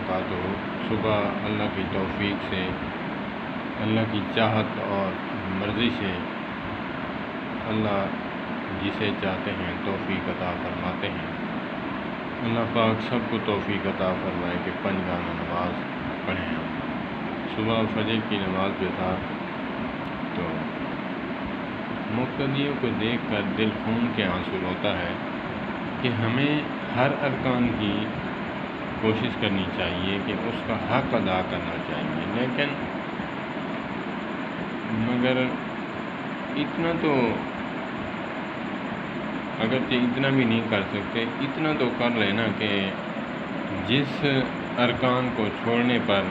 وبرکاتہ۔ صبح اللہ کی توفیق سے، اللہ کی چاہت اور مرضی سے اللہ جسے چاہتے ہیں توفیق عطا فرماتے ہیں۔ اللہ پاک سب کو توفیق عطا فرمائے کہ پنجگانہ نماز پڑھیں۔ صبح فجر کی نماز پہ تھا تو مقتدیوں کو دیکھ کر دل خون کے آنسو ہوتا ہے کہ ہمیں ہر ارکان کی کوشش کرنی چاہیے کہ اس کا حق ادا کرنا چاہیے، لیکن مگر اتنا تو اگرچہ اتنا بھی نہیں کر سکتے، اتنا تو کر لینا کہ جس ارکان کو چھوڑنے پر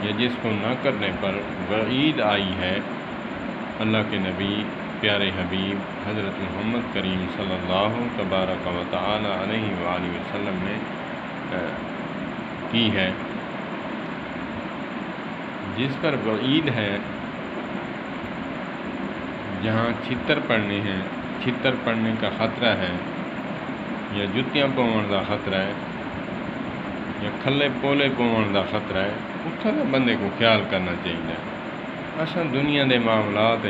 یا جس کو نہ کرنے پر وعید آئی ہے اللہ کے نبی پیارے حبیب حضرت محمد کریم صلی اللہ تبارک و تعالی علیہ وآلہ وسلم نے کی ہے، جس پر وعید ہے، جہاں چھتر پڑنے ہیں، چھتر پڑنے کا خطرہ ہے یا جتیاں پون کا خطرہ ہے یا کھلے پولے پون کا خطرہ ہے، اتنا تو بندے کو خیال کرنا چاہیے۔ اصل دنیا دے معاملات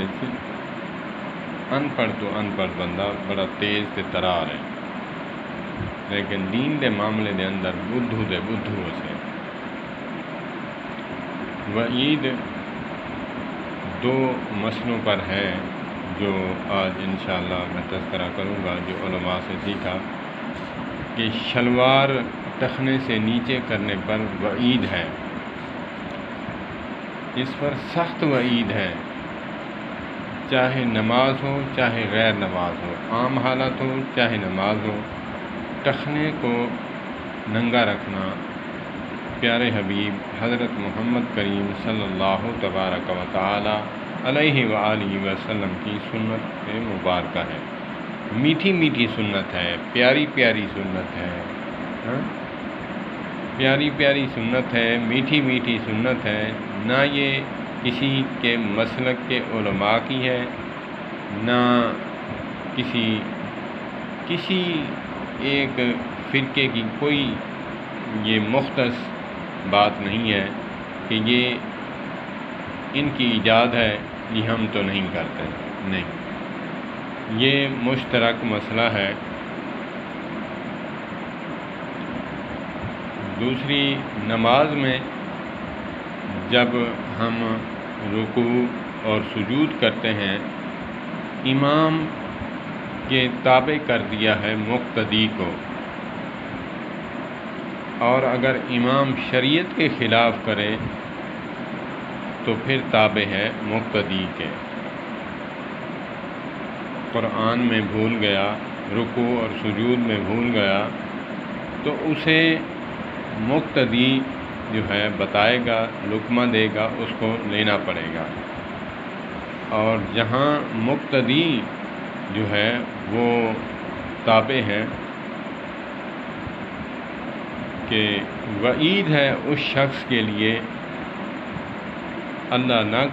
ان پڑھ تو ان پڑھ بندہ بڑا تیز تے ترار ہے، لیکن دین دے معاملے دے اندر بدھو دے بدھو سے وعید دو مسئلوں پر ہے جو آج انشاءاللہ میں تذکرہ کروں گا، جو علماء سے سیکھا کہ شلوار ٹخنے سے نیچے کرنے پر وعید ہے، اس پر سخت وعید ہے، چاہے نماز ہو چاہے غیر نماز ہو، عام حالت ہو چاہے نماز ہو، ٹخنے کو ننگا رکھنا پیارے حبیب حضرت محمد کریم صلی اللہ تبارک و تعالی علیہ وآلہ وسلم کی سنت مبارکہ ہے، میٹھی میٹھی سنت ہے، پیاری پیاری سنت ہے، پیاری پیاری سنت ہے، میٹھی میٹھی سنت ہے، نہ یہ کسی کے مسلک کے علماء کی ہے، نہ کسی ایک فرقے کی کوئی یہ مختص بات نہیں ہے کہ یہ ان کی ایجاد ہے، یہ ہم تو نہیں کرتے، نہیں، یہ مشترک مسئلہ ہے۔ دوسری، نماز میں جب ہم رکوع اور سجود کرتے ہیں، امام کے تابع کر دیا ہے مقتدی کو، اور اگر امام شریعت کے خلاف کرے تو پھر تابع ہے مقتدی کے۔ قرآن میں بھول گیا، رکوع اور سجود میں بھول گیا تو اسے مقتدی جو ہے بتائے گا، لقمہ دے گا، اس کو لینا پڑے گا، اور جہاں مقتدی جو ہے وہ تابع ہے کہ وعید ہے اس شخص کے لیے، اللہ نہ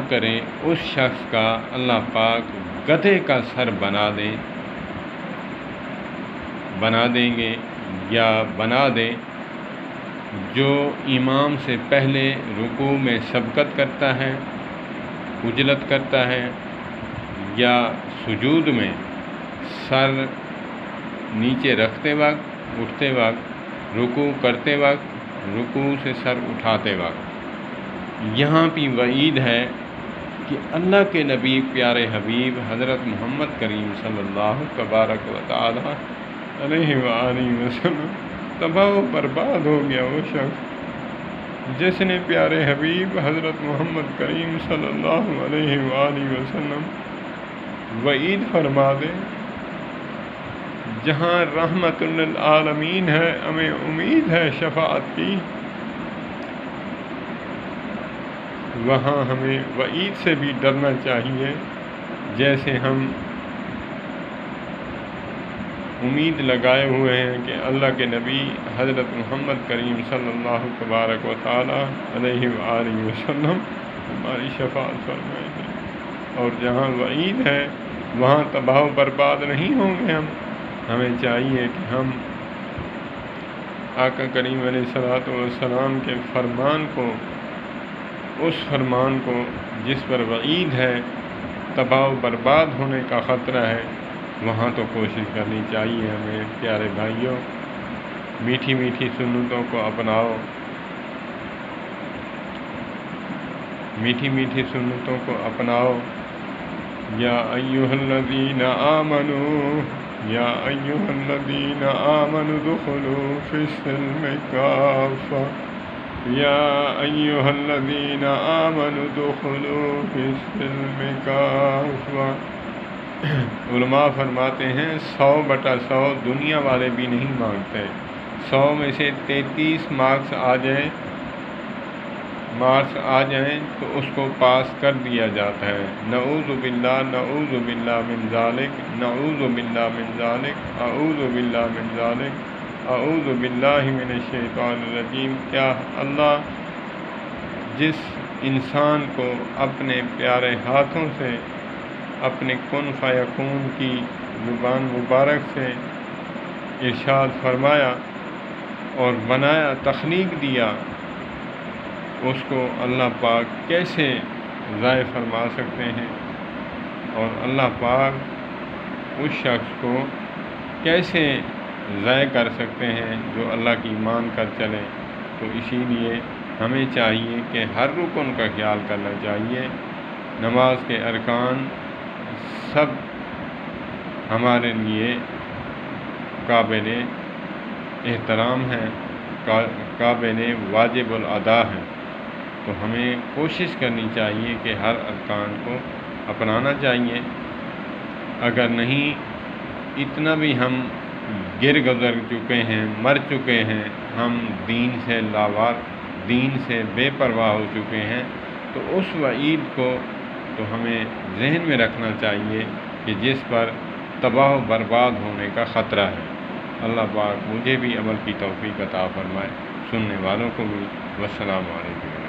کرے اس شخص کا اللہ پاک گدھے کا سر بنا دیں گے یا بنا دے جو امام سے پہلے رکوع میں سبقت کرتا ہے، عجلت کرتا ہے، یا سجود میں سر نیچے رکھتے وقت، اٹھتے وقت، رکوع کرتے وقت، رکوع سے سر اٹھاتے وقت، یہاں بھی وعید ہے کہ اللہ کے نبی پیارے حبیب حضرت محمد کریم صلی اللہ تبارک و تعالی علیہ وآلہ وسلم، تباہ و برباد ہو گیا وہ شخص جس نے پیارے حبیب حضرت محمد کریم صلی اللہ علیہ وآلہ وسلم وعید فرما دے۔ جہاں رحمت للعالمین ہے، ہمیں امید ہے شفاعت کی، وہاں ہمیں وعید سے بھی ڈرنا چاہیے، جیسے ہم امید لگائے ہوئے ہیں کہ اللہ کے نبی حضرت محمد کریم صلی اللہ تبارک و تعالی علیہ وآلہ وسلم ہماری شفاعت فرمائیں گے، اور جہاں وعید ہے وہاں تباہ و برباد نہیں ہوں گے ہمیں چاہیے کہ ہم آقا کریم علیہ الصلوۃ والسلام کے فرمان کو، اس فرمان کو جس پر وعید ہے، تباہ و برباد ہونے کا خطرہ ہے، وہاں تو کوشش کرنی چاہیے ہمیں۔ پیارے بھائیوں، میٹھی میٹھی سنتوں کو اپناؤ، میٹھی میٹھی سنتوں کو اپناؤ۔ یا ایھا الذین آمنوا، یا ایھا الذین آمنوا ادخلوا فی السلم کافۃ، یا ایھا الذین آمنوا ادخلوا فی السلم کافۃ۔ علماء فرماتے ہیں 100/100 دنیا والے بھی نہیں مانگتے، 100 میں سے 33 مارکس آ جائیں تو اس کو پاس کر دیا جاتا ہے۔ نعوذ باللہ، نعوذ باللہ من ذالک، نعوذ باللہ من ذالک، اعوذ باللہ من ذالک، اعوذ باللہ من الشیطان الرجیم۔ کیا اللہ جس انسان کو اپنے پیارے ہاتھوں سے اپنے کن فیکون کی زبان مبارک سے ارشاد فرمایا اور بنایا، تخلیق دیا، اس کو اللہ پاک کیسے ضائع فرما سکتے ہیں، اور اللہ پاک اس شخص کو کیسے ضائع کر سکتے ہیں جو اللہ کی مان کر چلے۔ تو اسی لیے ہمیں چاہیے کہ ہر رکن کا خیال کرنا چاہیے۔ نماز کے ارکان سب ہمارے لیے قابل احترام ہیں، قابل واجب الادا ہیں، تو ہمیں کوشش کرنی چاہیے کہ ہر ارکان کو اپنانا چاہیے۔ اگر نہیں اتنا بھی ہم گر گزر چکے ہیں، مر چکے ہیں، ہم دین سے بے پرواہ ہو چکے ہیں، تو اس وعید کو تو ہمیں ذہن میں رکھنا چاہیے کہ جس پر تباہ و برباد ہونے کا خطرہ ہے۔ اللہ پاک مجھے بھی عمل کی توفیق عطا فرمائے، سننے والوں کو بھی۔ والسلام علیکم۔